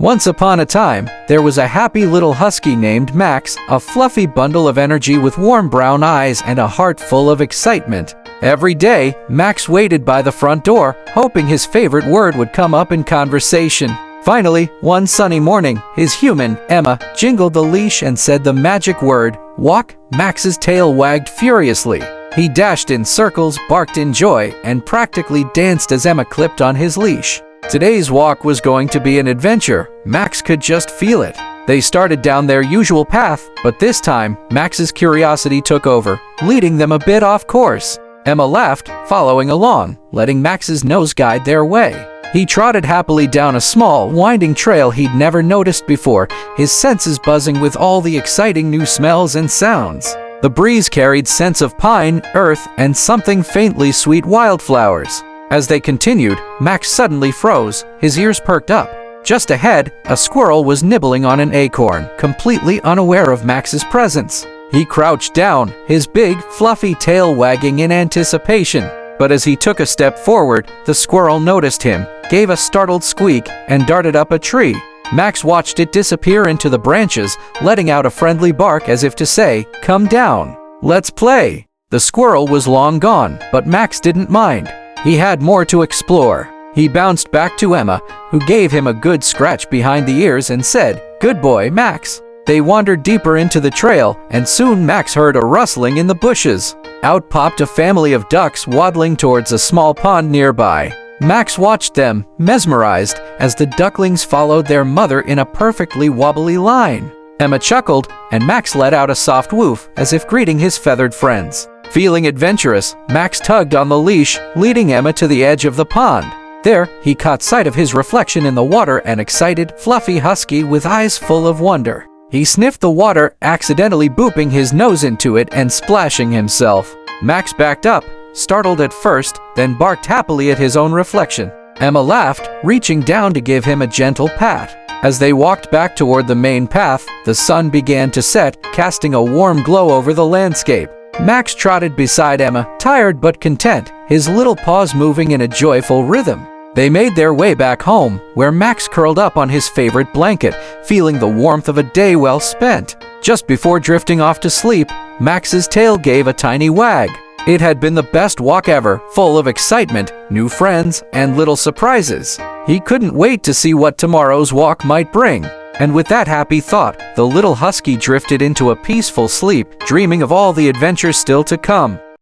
Once upon a time, there was a happy little husky named Max, a fluffy bundle of energy with warm brown eyes and a heart full of excitement. Every day, Max waited by the front door, hoping his favorite word would come up in conversation. Finally, one sunny morning, his human, Emma, jingled the leash and said the magic word, "Walk." Max's tail wagged furiously. He dashed in circles, barked in joy, and practically danced as Emma clipped on his leash. Today's walk was going to be an adventure. Max could just feel it. They started down their usual path, but this time, Max's curiosity took over, leading them a bit off course. Emma laughed, following along, letting Max's nose guide their way. He trotted happily down a small, winding trail he'd never noticed before, his senses buzzing with all the exciting new smells and sounds. The breeze carried scents of pine, earth, and something faintly sweet wildflowers. As they continued, Max suddenly froze, his ears perked up. Just ahead, a squirrel was nibbling on an acorn, completely unaware of Max's presence. He crouched down, his big, fluffy tail wagging in anticipation. But as he took a step forward, the squirrel noticed him, gave a startled squeak, and darted up a tree. Max watched it disappear into the branches, letting out a friendly bark as if to say, "Come down. Let's play." The squirrel was long gone, but Max didn't mind. He had more to explore. He bounced back to Emma, who gave him a good scratch behind the ears and said, "Good boy, Max." They wandered deeper into the trail, and soon Max heard a rustling in the bushes. Out popped a family of ducks waddling towards a small pond nearby. Max watched them, mesmerized, as the ducklings followed their mother in a perfectly wobbly line. Emma chuckled, and Max let out a soft woof, as if greeting his feathered friends. Feeling adventurous, Max tugged on the leash, leading Emma to the edge of the pond. There, he caught sight of his reflection in the water, an excited, fluffy husky with eyes full of wonder. He sniffed the water, accidentally booping his nose into it and splashing himself. Max backed up, startled at first, then barked happily at his own reflection. Emma laughed, reaching down to give him a gentle pat. As they walked back toward the main path, the sun began to set, casting a warm glow over the landscape. Max trotted beside Emma, tired but content, his little paws moving in a joyful rhythm. They made their way back home, where Max curled up on his favorite blanket, feeling the warmth of a day well spent. Just before drifting off to sleep, Max's tail gave a tiny wag. It had been the best walk ever, full of excitement, new friends, and little surprises. He couldn't wait to see what tomorrow's walk might bring. And with that happy thought, the little husky drifted into a peaceful sleep, dreaming of all the adventures still to come.